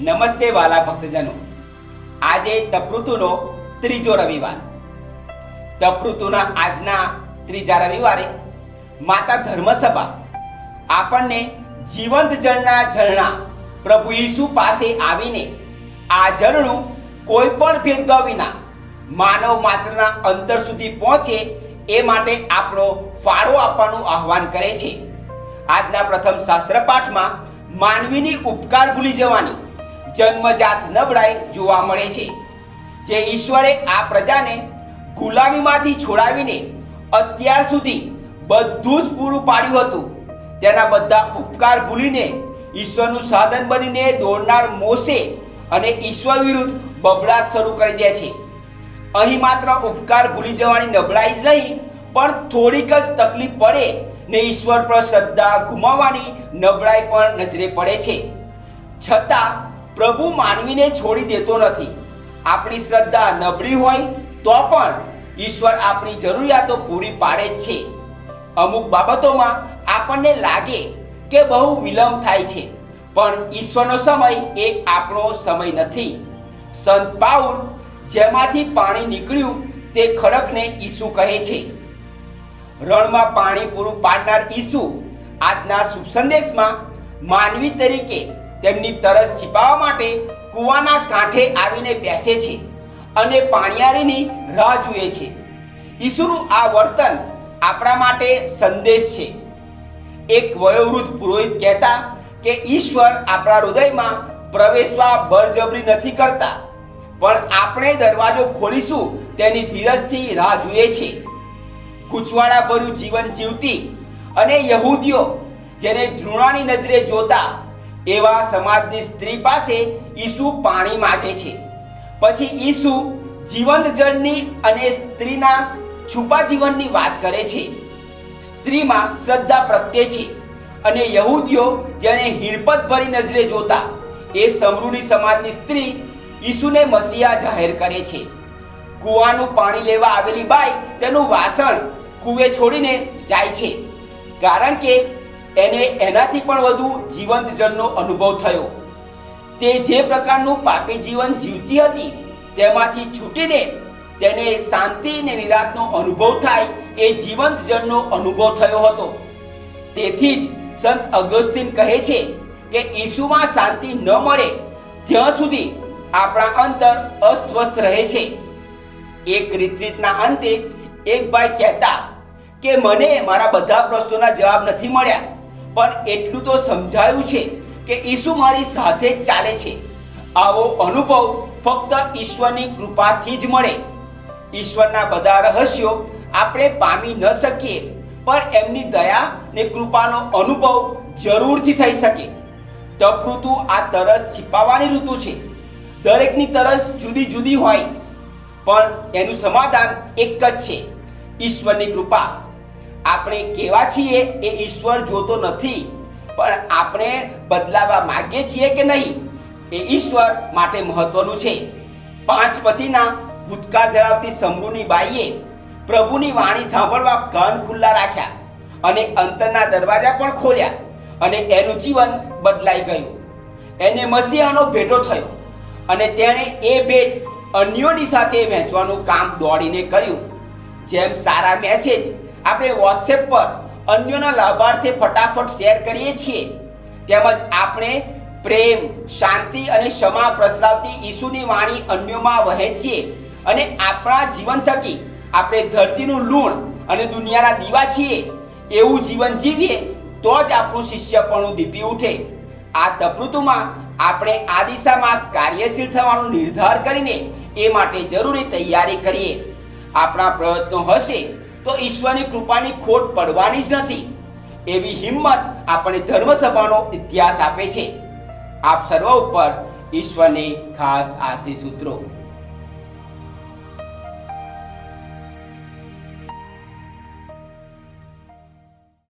નમસ્તે વાલા ભક્તજનો, આજે તપઋતુનો ત્રીજો રવિવાર. તપઋતુના આજના ત્રીજા રવિવારે માતા ધર્મસભા આપણને જીવંત જળના ઝરણા પ્રભુ ઈસુ પાસે આવીને આ ઝરણું કોઈ પણ ભેદભાવ વિના માનવ માત્રના અંતર સુધી પહોંચે એ માટે આપણો ફાળો આપવાનું આહ્વાન કરે છે. આજના પ્રથમ શાસ્ત્ર પાઠમાં માનવીની ઉપકાર ભૂલી જવાની જન્મજાત નબળાઈ જોવા મળે છે. જે ઈશ્વરે આ પ્રજાને ગુલામીમાંથી છોડાવીને અત્યાર સુધી બધું જ પૂરું પાડ્યું હતું, તેના બધા ઉપકાર ભૂલીને ઈશ્વરનું સાધન બનીને દોડનાર મોસે અને ઈશ્વર વિરુદ્ધ બબડાટ શરૂ કરી દે છે. અહીં માત્ર ઉપકાર ભૂલી જવાની નબળાઈ જ નહીં, પણ થોડીક જ તકલીફ પડે ને ઈશ્વર પર શ્રદ્ધા ગુમાવવાની નબળાઈ પણ નજરે પડે છે. છતાં પ્રભુ માનવીને છોડી દેતો નથી. આપણી શ્રદ્ધા નબળી હોય તો પણ ઈશ્વર આપણી જરૂરિયાતો પૂરી પાડે જ છે. અમુક બાબતોમાં આપણને લાગે કે બહુ વિલંબ થાય છે, પણ ઈશ્વરનો સમય એ આપણો સમય નથી. સંત પાઉલ જેમાંથી પાણી નીકળ્યું તે ખડકને ઈસુ કહે છે. રણમાં પાણી પૂરું પાડનાર ઈસુ આજના શુભ સંદેશમાં માનવી તરીકે તેમની તરસ छिपाવવા માટે કૂવાના કાંઠે આવીને બેસે છે અને પાણીયારીની રાહ જુએ છે. ઈસુનું આ વર્તન આપણા માટે સંદેશ છે. એક વયોવૃદ્ધ પુરોહિત કહેતા કે ઈશ્વર આપણા હૃદયમાં પ્રવેશવા બળજબરી નથી કરતા, પણ આપણે દરવાજો ખોલીશું તેની ધીરજથી રાહ જુએ છે. કૂચવાડા ભર્યું જીવન જીવતી અને યહૂદીઓ જેને ઘૃણાની નજરે જોતા એવા સમાજની સ્ત્રી પાસે ઈસુ પાણી માંગે છે. પછી ઈસુ જીવંત જળની અને સ્ત્રીના છુપા જીવનની વાત કરે છે. સ્ત્રીમાં શ્રદ્ધા પ્રત્યે છે અને યહૂદીઓ જેને હીણપત ભરી નજરે જોતા એ સમરૂની સમાજની સ્ત્રી ઈસુને મસીહા જાહેર કરે છે. કૂવાનું પાણી લેવા આવેલી બાઈ તેનું વાસણ કૂવે છોડીને જાય છે, કારણ કે એને એનાથી પણ વધુ જીવંત જળનો અનુભવ થયો. તે જે પ્રકારનું પાપી જીવન જીવતી હતી તેમાંથી છૂટીને તેને શાંતિ અને નિરાંતનો અનુભવ થાય એ જીવંત જળનો અનુભવ થયો હતો. તેથી જ સંત અગસ્તીન કહે છે કે ઈસુમાં શાંતિ ન મળે ત્યાં સુધી આપણા અંતર અસ્તવ્યસ્ત રહે છે. એક રિટ્રીટના અંતે એક ભાઈ કહેતા કે મને મારા બધા પ્રશ્નોના જવાબ નથી મળ્યા, પણ એટલું તો સમજાયું છે કે ઈસુ મારી સાથે જ ચાલે છે. આવો અનુભવ ફક્ત ઈશ્વરની કૃપાથી જ મળે. ઈશ્વરના બધા રહસ્યો આપણે પામી ન શકીએ, પણ એમની દયા ને કૃપાનો અનુભવ જરૂરથી થઈ શકે. તપઋતુ આ તરસ छिपाવવાની ઋતુ છે. દરેકની તરસ જુદી જુદી હોય, પણ એનું સમાધાન એક જ છે, ઈશ્વરની કૃપા. આપણે કેવા છીએ એ ઈશ્વર જોતો નથી, પણ આપણે બદલાવા માંગીએ છીએ કે નહીં એ ઈશ્વર માટે મહત્વનું છે. 5 પતિના ભૂતકાળ ધરાવતી સમરૂની બાઈએ પ્રભુની વાણી સાંભળવા કાન ખુલ્લા રાખ્યા અને અંતરના દરવાજા પણ ખોલ્યા અને એનું જીવન બદલાઈ ગયું. એને મસીહાનો ભેટો થયો અને તેણે એ ભેટ અન્યોની સાથે વહેંચવાનું કામ દોડીને કર્યું. જેમ સારા મેસેજ આપણે વોટ્સએપ પર અન્યોના લાભાર્થે ફટાફટ શેર કરીએ છીએ, તેમજ આપણે પ્રેમ, શાંતિ અને ક્ષમા પ્રસરાવતી ઈસુની વાણી અન્યોમાં વહેંચીએ અને આપણા જીવન થકી આપણે ધરતીનું લૂણ અને દુનિયાના દીવા છીએ એવું જીવન જીવીએ તો જ આપણું શિષ્યપણું દીપી ઉઠે. આ તપઋતુમાં આપણે આ દિશામાં કાર્યશીલ થવાનો નિર્ધાર કરીને એ માટે જરૂરી તૈયારી કરીએ. આપણા પ્રયત્નો હશે તો ઈશ્વરની કૃપાની ખોટ પડવાની જ નથી, એવી હિંમત આપણે ધર્મસભાનો ઇતિહાસ આપે છે. આપ સર્વ ઉપર ઈશ્વરની ખાસ આશીષ ઉતરો.